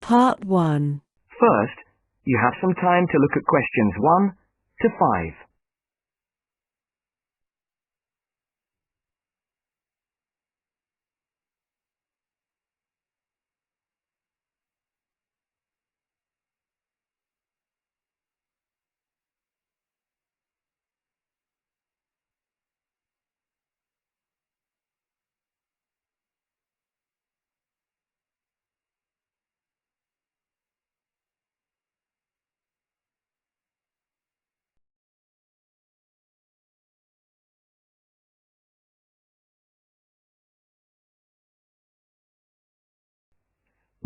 Part 1. First, you have some time to look at questions 1 to 5.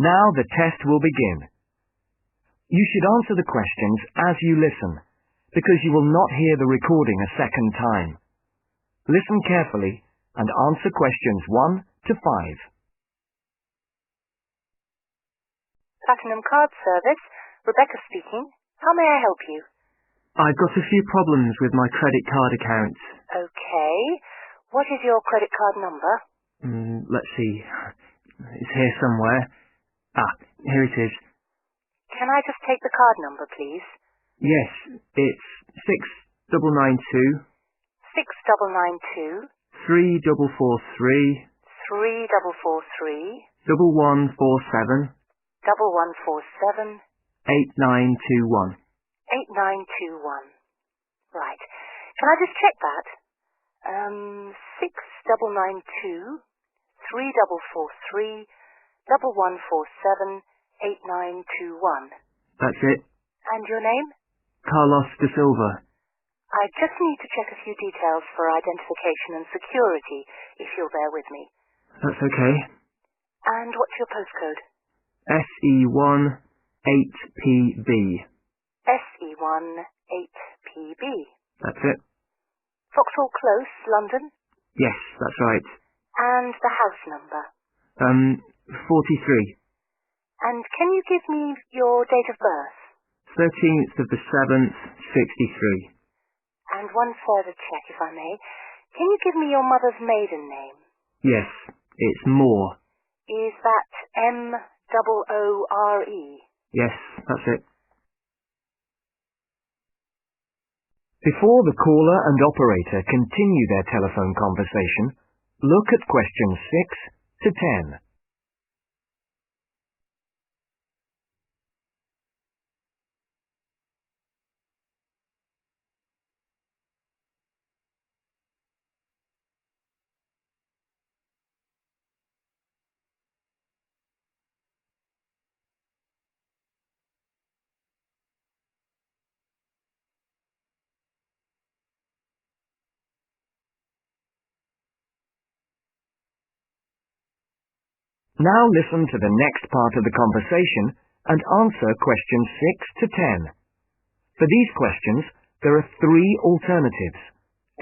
Now the test will begin. You should answer the questions as you listen, because you will not hear the recording a second time. Listen carefully and answer questions 1 to 5. Platinum Card Service, Rebecca speaking. How may I help you? I've got a few problems with my credit card account. Okay. What is your credit card number? Let's see. It's here somewhere. Here it is. Can I just take the card number, please? Yes, it's 6992 6992 3443 3443 1147 1147 8921. 8921. Right. Can I just check that? 6992 3443 1147 8921. That's it. And your name? Carlos de Silva. I just need to check a few details for identification and security, if you'll bear with me. That's okay. And what's your postcode? SE1 8PB. SE1 8PB. That's it. Vauxhall Close, London? Yes, that's right. And the house number? 43. And can you give me your date of birth? 13th of the 7th, 63. And one further check, if I may. Can you give me your mother's maiden name? Yes, it's Moore. Is that M-O-O-R-E? Yes, that's it. Before the caller and operator continue their telephone conversation, look at questions 6 to 10. Now listen to the next part of the conversation and answer questions 6 to 10. For these questions, there are 3 alternatives: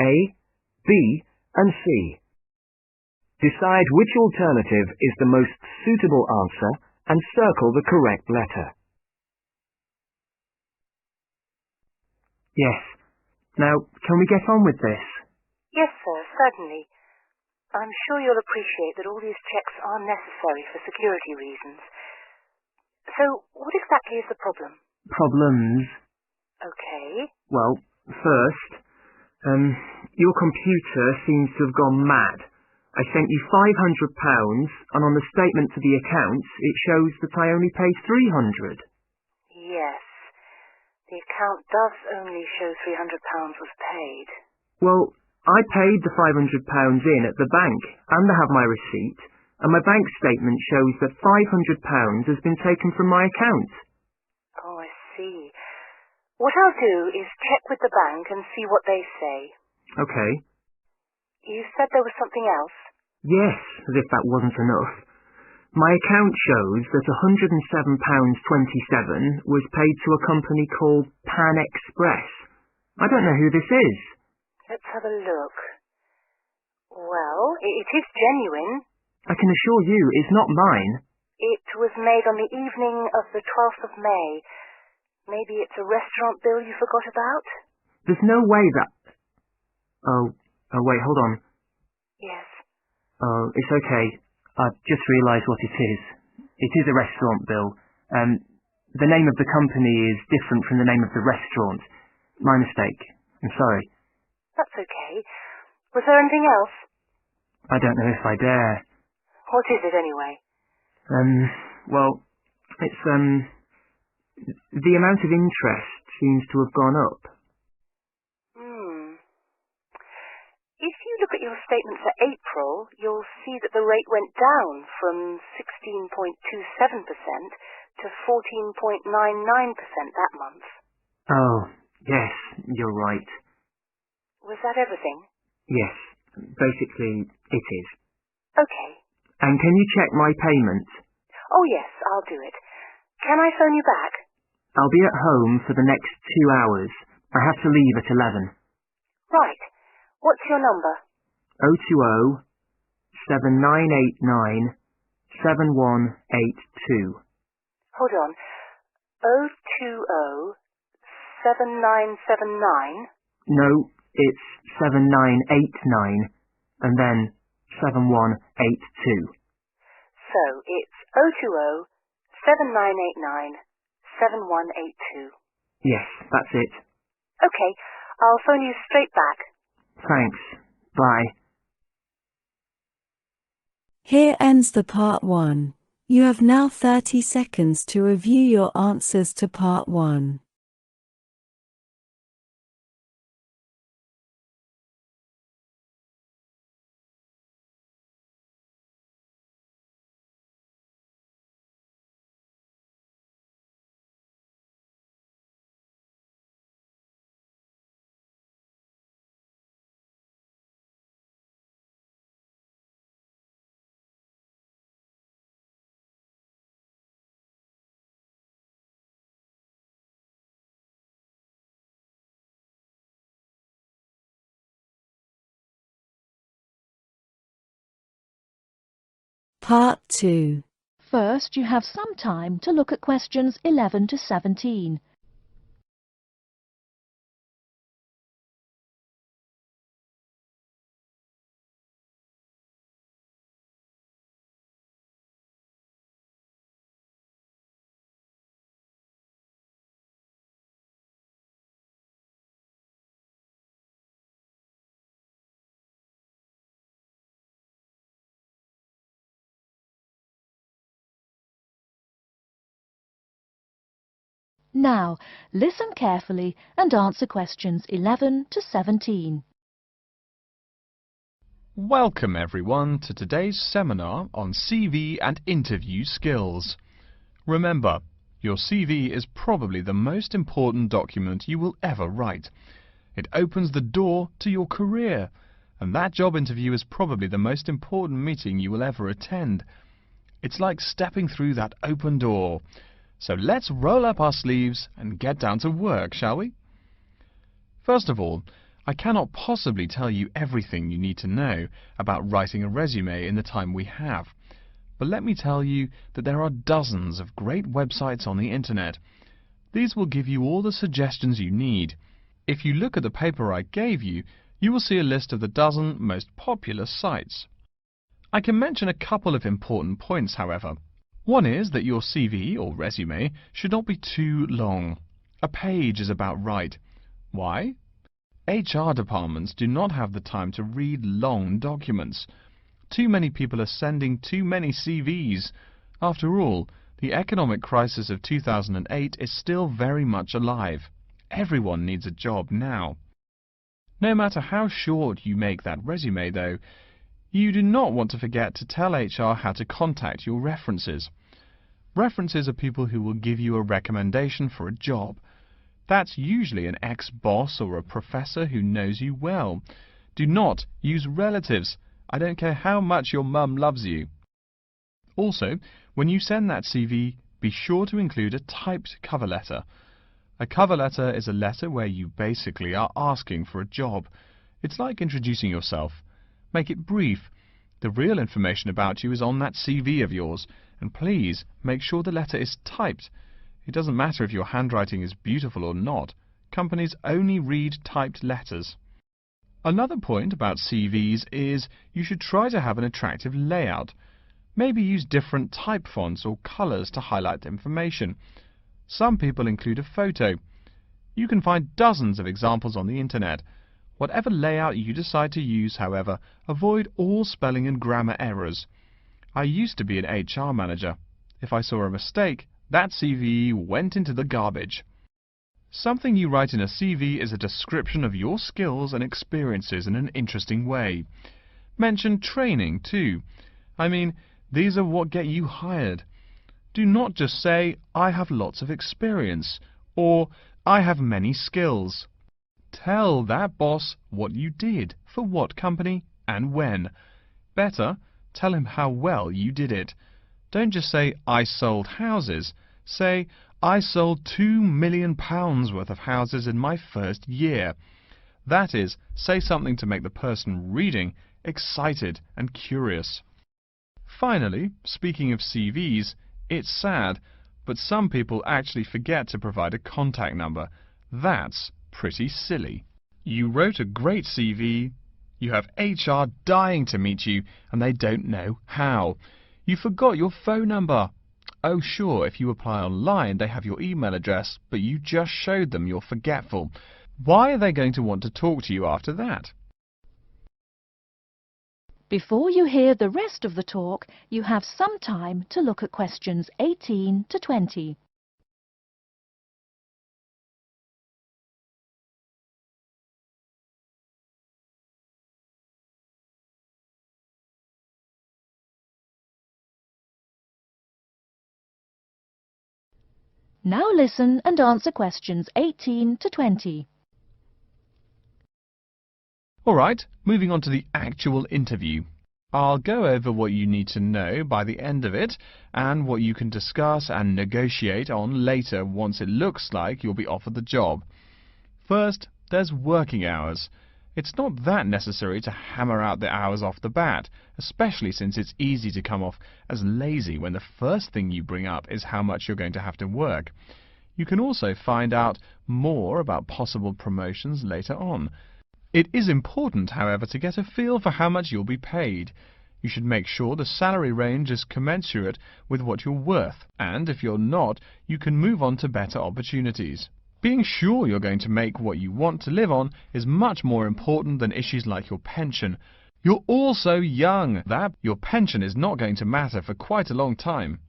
A, B, and C. Decide which alternative is the most suitable answer and circle the correct letter. Yes. Now, can we get on with this? Yes, sir, certainly. I'm sure you'll appreciate that all these checks are necessary for security reasons. So, what exactly is the problem? Problems? Okay. Well, first, your computer seems to have gone mad. I sent you £500, and on the statement to the accounts, it shows that I only paid £300. Yes. The account does only show £300 was paid. Well, I paid the £500 in at the bank, and I have my receipt, and my bank statement shows that £500 has been taken from my account. Oh, I see. What I'll do is check with the bank and see what they say. Okay. You said there was something else? Yes, as if that wasn't enough. My account shows that £107.27 was paid to a company called Pan Express. I don't know who this is. Let's have a look. Well, it is genuine. I can assure you it's not mine. It was made on the evening of the 12th of May. Maybe it's a restaurant bill you forgot about? There's no way that... Oh, wait, hold on. Yes. Oh, it's okay. I've just realised what it is. It is a restaurant bill, The name of the company is different from the name of the restaurant. My mistake. I'm sorry. That's okay. Was there anything else? I don't know if I dare. What is it anyway? Well, it's, the amount of interest seems to have gone up. If you look at your statement for April, you'll see that the rate went down from 16.27% to 14.99% that month. Oh, yes, you're right. Was that everything? Yes, basically it is. Okay. And can you check my payment? Oh yes, I'll do it. Can I phone you back? I'll be at home for the next 2 hours. I have to leave at 11. Right. What's your number? 020 7989 7182. Hold on. 020 7979? No, it's 7989 and then 7182. So it's 020 7989 7182. Yes, that's it. Okay, I'll phone you straight back. Thanks. Bye. Here ends the part 1. You have now 30 seconds to review your answers to part 1. Part 2. First, you have some time to look at questions 11 to 17. Now, listen carefully and answer questions 11 to 17. Welcome everyone to today's seminar on CV and interview skills. Remember, your CV is probably the most important document you will ever write. It opens the door to your career, and that job interview is probably the most important meeting you will ever attend. It's like stepping through that open door. So let's roll up our sleeves and get down to work, shall we? First of all, I cannot possibly tell you everything you need to know about writing a resume in the time we have. But let me tell you that there are dozens of great websites on the internet. These will give you all the suggestions you need. If you look at the paper I gave you, you will see a list of the dozen most popular sites. I can mention a couple of important points, however. One is that your CV or resume should not be too long. A page is about right. Why? HR departments do not have the time to read long documents. Too many people are sending too many CVs. After all, the economic crisis of 2008 is still very much alive. Everyone needs a job now. No matter how short you make that resume, though, you do not want to forget to tell HR how to contact your references. References are people who will give you a recommendation for a job. That's usually an ex-boss or a professor who knows you well. Do not use relatives. I don't care how much your mum loves you. Also, when you send that CV, be sure to include a typed cover letter. A cover letter is a letter where you basically are asking for a job. It's like introducing yourself. Make it brief. The real information about you is on that CV of yours, and please make sure the letter is typed. It doesn't matter if your handwriting is beautiful or not. Companies only read typed letters. Another point about CVs is you should try to have an attractive layout. Maybe use different type fonts or colors to highlight information. Some people include a photo. You can find dozens of examples on the internet. Whatever layout you decide to use, however, avoid all spelling and grammar errors. I used to be an HR manager. If I saw a mistake, that CV went into the garbage. Something you write in a CV is a description of your skills and experiences in an interesting way. Mention training too. I mean, these are what get you hired. Do not just say, I have lots of experience, or I have many skills. Tell that boss what you did, for what company, and when. Better, tell him how well you did it. Don't just say, I sold houses. Say, I sold £2 million worth of houses in my first year. That is, say something to make the person reading excited and curious. Finally, speaking of CVs, it's sad, but some people actually forget to provide a contact number. That's pretty silly. You wrote a great CV, you have HR dying to meet you, and they don't know how. You forgot your phone number. Oh sure, if you apply online they have your email address, but you just showed them you're forgetful. Why are they going to want to talk to you after that? Before you hear the rest of the talk, you have some time to look at questions 18 to 20. Now listen and answer questions 18 to 20. Alright, moving on to the actual interview. I'll go over what you need to know by the end of it and what you can discuss and negotiate on later once it looks like you'll be offered the job. First, there's working hours. It's not that necessary to hammer out the hours off the bat, especially since it's easy to come off as lazy when the first thing you bring up is how much you're going to have to work. You can also find out more about possible promotions later on. It is important, however, to get a feel for how much you'll be paid. You should make sure the salary range is commensurate with what you're worth, and if you're not, you can move on to better opportunities. Being sure you're going to make what you want to live on is much more important than issues like your pension. You're all so young that your pension is not going to matter for quite a long time.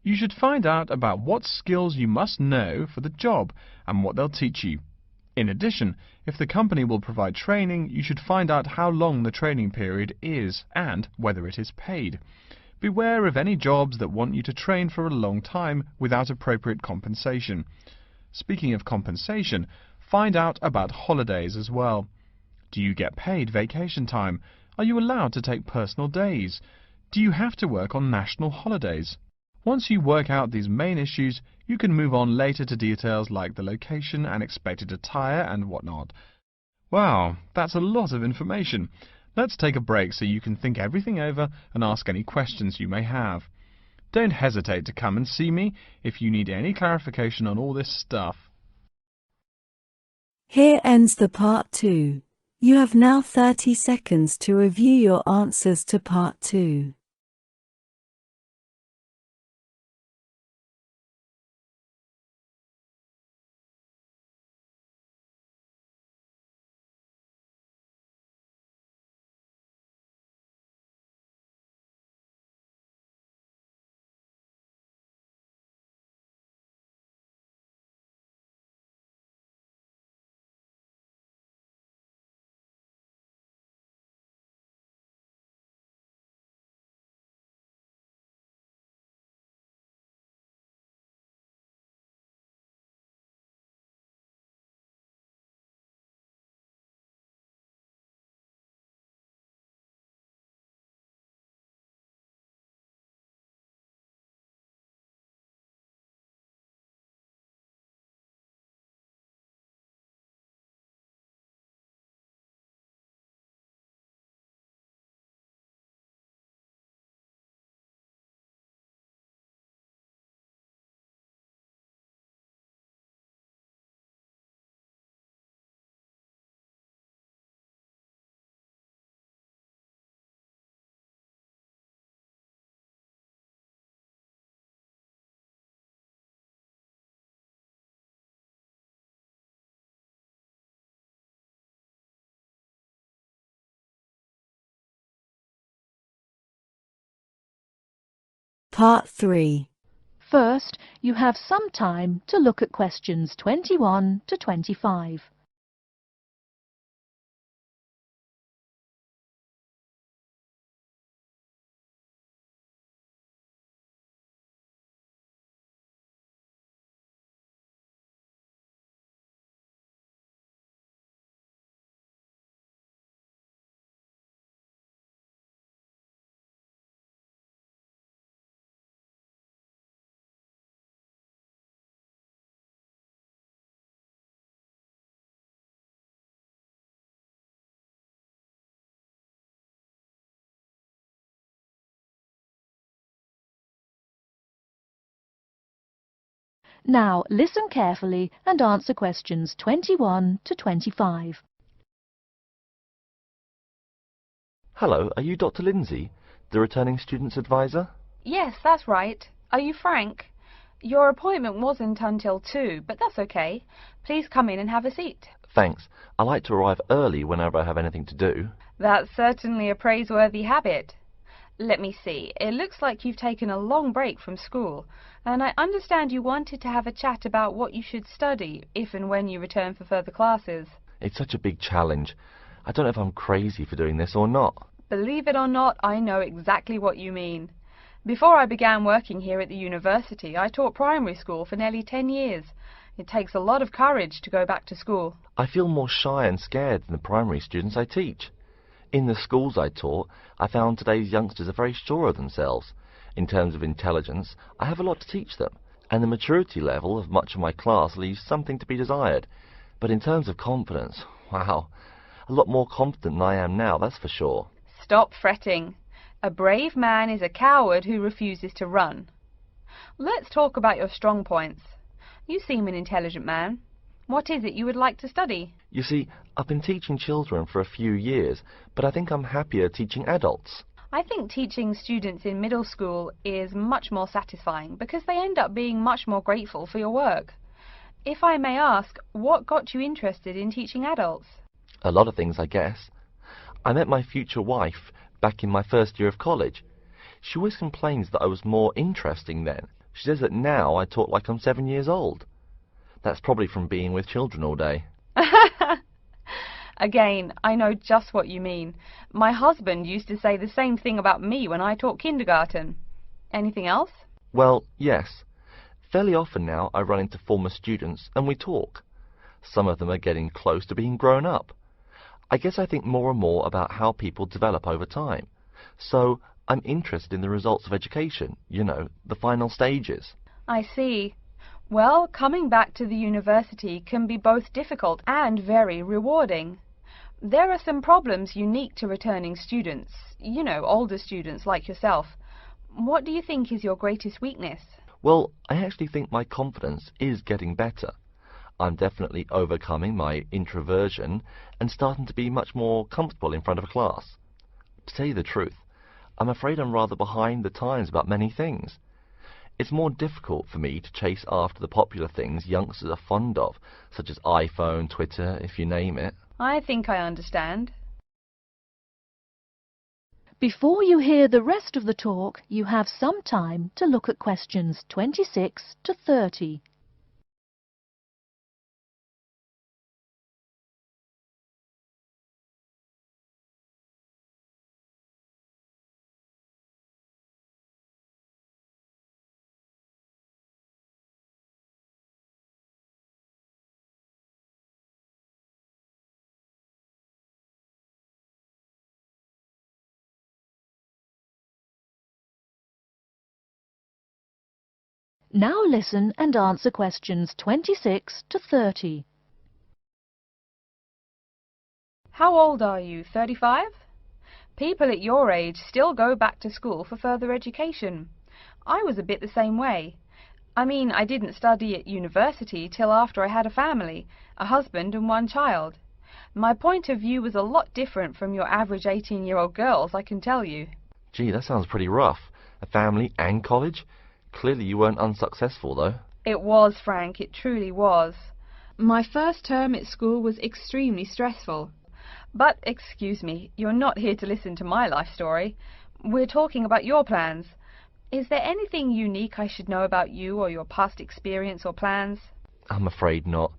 You should find out about what skills you must know for the job and what they'll teach you. In addition, if the company will provide training, you should find out how long the training period is and whether it is paid. Beware of any jobs that want you to train for a long time without appropriate compensation. Speaking of compensation, find out about holidays as well. Do you get paid vacation time? Are you allowed to take personal days? Do you have to work on national holidays? Once you work out these main issues, you can move on later to details like the location and expected attire and whatnot. Wow, that's a lot of information. Let's take a break so you can think everything over and ask any questions you may have. Don't hesitate to come and see me if you need any clarification on all this stuff. Here ends the part 2. You have now 30 seconds to review your answers to part 2. Part 3. First, you have some time to look at questions 21 to 25. Now listen carefully and answer questions 21 to 25. Hello, are you Dr. Lindsay, the returning student's advisor? Yes, that's right. Are you Frank? Your appointment wasn't until 2, but that's okay. Please come in and have a seat. Thanks. I like to arrive early whenever I have anything to do. That's certainly a praiseworthy habit. Let me see. It looks like you've taken a long break from school, and I understand you wanted to have a chat about what you should study if and when you return for further classes. It's such a big challenge. I don't know if I'm crazy for doing this or not. Believe it or not, I know exactly what you mean. Before I began working here at the university, I taught primary school for nearly 10 years. It takes a lot of courage to go back to school. I feel more shy and scared than the primary students I teach. In the schools I taught, I found today's youngsters are very sure of themselves. In terms of intelligence, I have a lot to teach them, and the maturity level of much of my class leaves something to be desired. But in terms of confidence, wow, a lot more confident than I am now, that's for sure. Stop fretting. A brave man is a coward who refuses to run. Let's talk about your strong points. You seem an intelligent man. What is it you would like to study? You see, I've been teaching children for a few years, but I think I'm happier teaching adults. I think teaching students in middle school is much more satisfying because they end up being much more grateful for your work. If I may ask, what got you interested in teaching adults? A lot of things, I guess. I met my future wife back in my first year of college. She always complains that I was more interesting then. She says that now I talk like I'm 7 years old. That's probably from being with children all day. Again, I know just what you mean. My husband used to say the same thing about me when I taught kindergarten. Anything else? Well, yes. Fairly often now I run into former students and we talk. Some of them are getting close to being grown up. I guess I think more and more about how people develop over time. So I'm interested in the results of education, you know, the final stages. I see. Well, coming back to the university can be both difficult and very rewarding. There are some problems unique to returning students, you know, older students like yourself. What do you think is your greatest weakness? Well, I actually think my confidence is getting better. I'm definitely overcoming my introversion and starting to be much more comfortable in front of a class. To tell you the truth, I'm afraid I'm rather behind the times about many things. It's more difficult for me to chase after the popular things youngsters are fond of, such as iPhone, Twitter, if you name it. I think I understand. Before you hear the rest of the talk, you have some time to look at questions 26 to 30. Now listen and answer questions 26 to 30. How old are you, 35? People at your age still go back to school for further education. I was a bit the same way. I mean, I didn't study at university till after I had a family, a husband and one child. My point of view was a lot different from your average 18-year-old girls, I can tell you. Gee, that sounds pretty rough. A family and college? Clearly you weren't unsuccessful, though. It was, Frank, it truly was. My first term at school was extremely stressful. But, excuse me, you're not here to listen to my life story. We're talking about your plans. Is there anything unique I should know about you or your past experience or plans? I'm afraid not.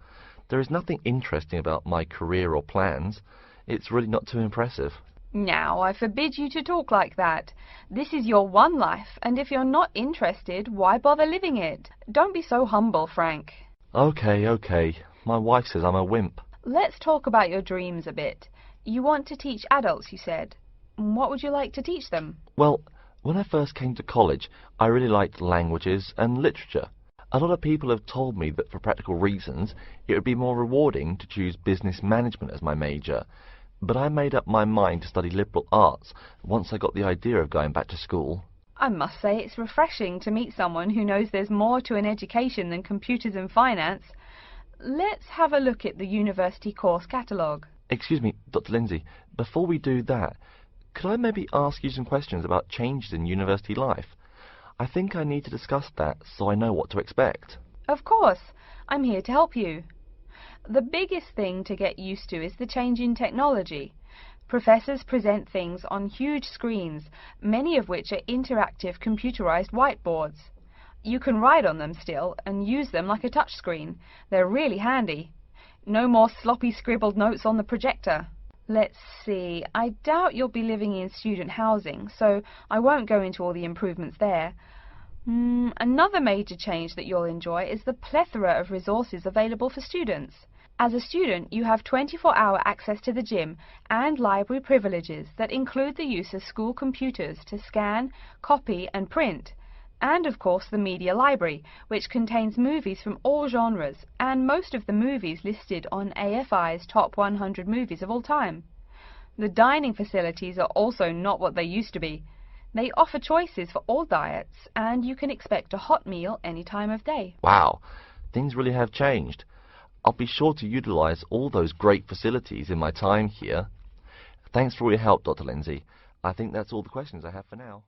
There is nothing interesting about my career or plans. It's really not too impressive. Now, I forbid you to talk like that. This is your one life, and if you're not interested, why bother living it? Don't be so humble, Frank. Okay. My wife says I'm a wimp. Let's talk about your dreams a bit. You want to teach adults, you said. What would you like to teach them? Well, when I first came to college, I really liked languages and literature. A lot of people have told me that for practical reasons, it would be more rewarding to choose business management as my major. But I made up my mind to study liberal arts once I got the idea of going back to school. I must say it's refreshing to meet someone who knows there's more to an education than computers and finance. Let's have a look at the university course catalogue. Excuse me, Dr. Lindsay, before we do that, could I maybe ask you some questions about changes in university life? I think I need to discuss that so I know what to expect. Of course, I'm here to help you. The biggest thing to get used to is the change in technology. Professors present things on huge screens, many of which are interactive computerized whiteboards. You can write on them still and use them like a touchscreen. They're really handy. No more sloppy scribbled notes on the projector. Let's see, I doubt you'll be living in student housing, so I won't go into all the improvements there. Another major change that you'll enjoy is the plethora of resources available for students. As a student, you have 24-hour access to the gym and library privileges that include the use of school computers to scan, copy and print. And of course the media library, which contains movies from all genres and most of the movies listed on AFI's top 100 movies of all time. The dining facilities are also not what they used to be. They offer choices for all diets and you can expect a hot meal any time of day. Wow, things really have changed. I'll be sure to utilize all those great facilities in my time here. Thanks for all your help, Dr. Lindsay. I think that's all the questions I have for now.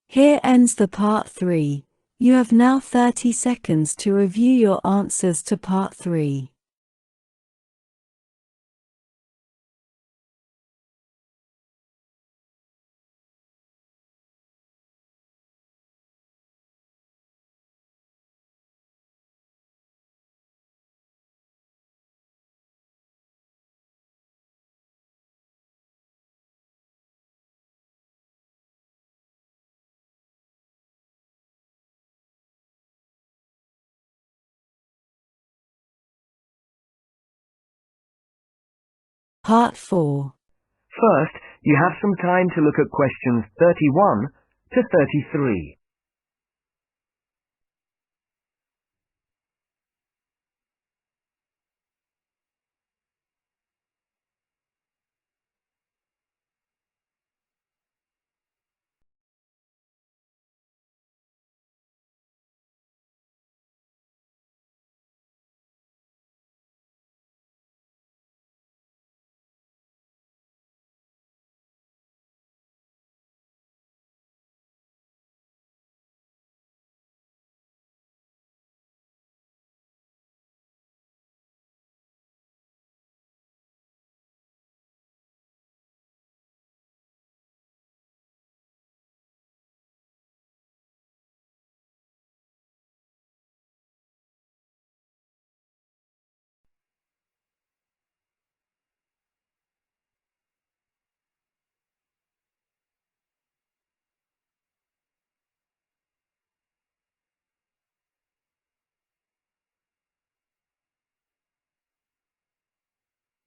Here ends the part 3. You have now 30 seconds to review your answers to part 3. Part 4. First, you have some time to look at questions 31 to 33.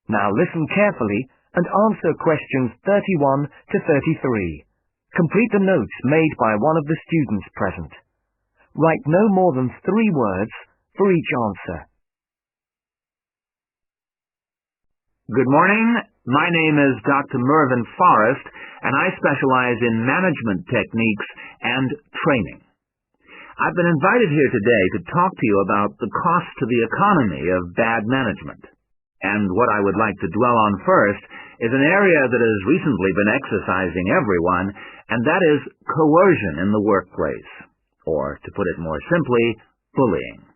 Now listen carefully and answer questions 31 to 33. Complete the notes made by one of the students present. Write no more than 3 words for each answer. Good morning. My name is Dr. Mervyn Forrest, and I specialize in management techniques and training. I've been invited here today to talk to you about the cost to the economy of bad management. And what I would like to dwell on first is an area that has recently been exercising everyone, and that is coercion in the workplace, or to put it more simply, bullying.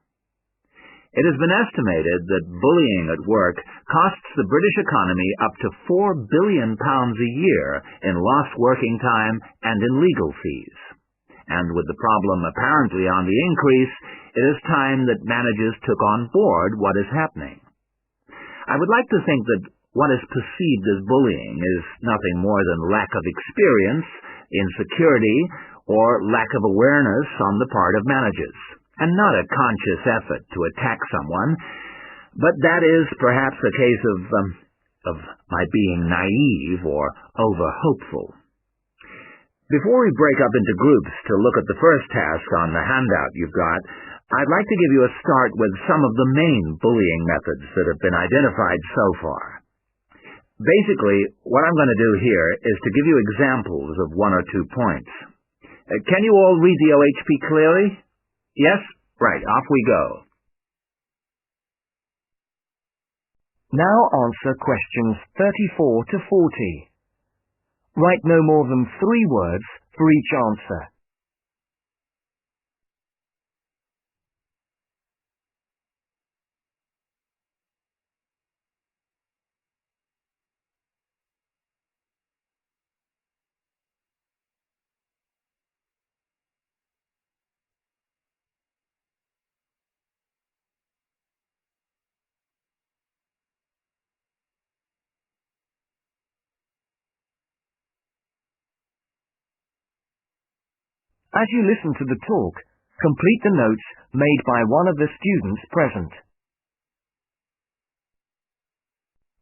It has been estimated that bullying at work costs the British economy up to £4 billion a year in lost working time and in legal fees. And with the problem apparently on the increase, it is time that managers took on board what is happening. I would like to think that what is perceived as bullying is nothing more than lack of experience, insecurity, or lack of awareness on the part of managers, and not a conscious effort to attack someone, but that is perhaps a case of my being naive or over-hopeful. Before we break up into groups to look at the first task on the handout you've got, I'd like to give you a start with some of the main bullying methods that have been identified so far. Basically, what I'm going to do here is to give you examples of 1 or 2 points. Can you all read the OHP clearly? Yes? Right, off we go. Now answer questions 34 to 40. Write no more than 3 words for each answer. As you listen to the talk, complete the notes made by one of the students present.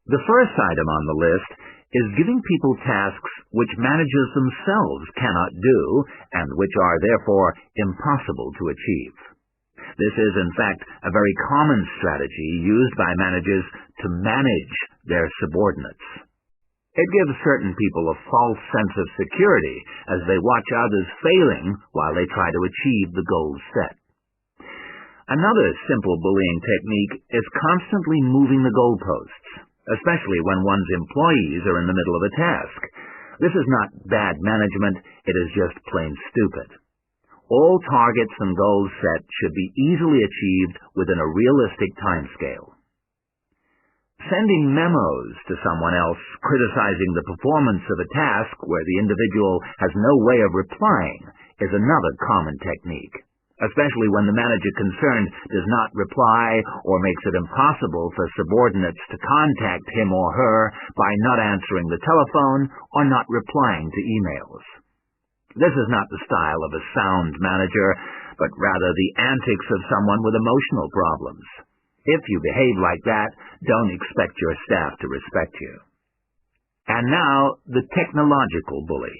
The first item on the list is giving people tasks which managers themselves cannot do and which are therefore impossible to achieve. This is, in fact, a very common strategy used by managers to manage their subordinates. It gives certain people a false sense of security as they watch others failing while they try to achieve the goals set. Another simple bullying technique is constantly moving the goalposts, especially when one's employees are in the middle of a task. This is not bad management, it is just plain stupid. All targets and goals set should be easily achieved within a realistic timescale. Sending memos to someone else criticizing the performance of a task where the individual has no way of replying is another common technique, especially when the manager concerned does not reply or makes it impossible for subordinates to contact him or her by not answering the telephone or not replying to emails. This is not the style of a sound manager, but rather the antics of someone with emotional problems. If you behave like that, don't expect your staff to respect you. And now, the technological bully.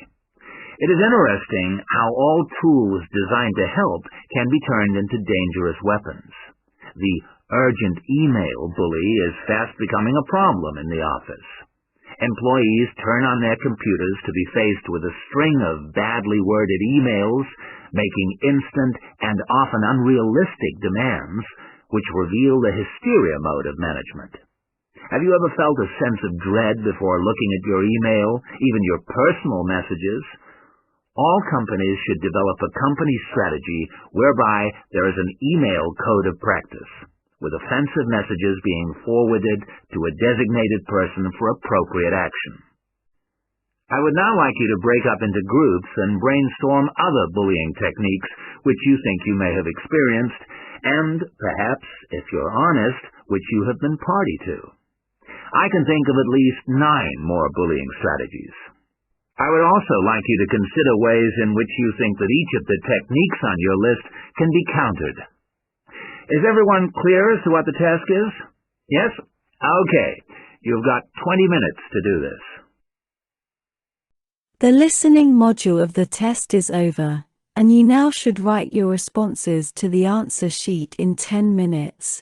It is interesting how all tools designed to help can be turned into dangerous weapons. The urgent email bully is fast becoming a problem in the office. Employees turn on their computers to be faced with a string of badly worded emails, making instant and often unrealistic demands, which reveal the hysteria mode of management. Have you ever felt a sense of dread before looking at your email, even your personal messages? All companies should develop a company strategy whereby there is an email code of practice, with offensive messages being forwarded to a designated person for appropriate action. I would now like you to break up into groups and brainstorm other bullying techniques which you think you may have experienced, and perhaps, if you're honest, which you have been party to. I can think of at least 9 more bullying strategies. I would also like you to consider ways in which you think that each of the techniques on your list can be countered. Is everyone clear as to what the task is? Yes? Okay. You've got 20 minutes to do this. The listening module of the test is over, and you now should write your responses to the answer sheet in 10 minutes.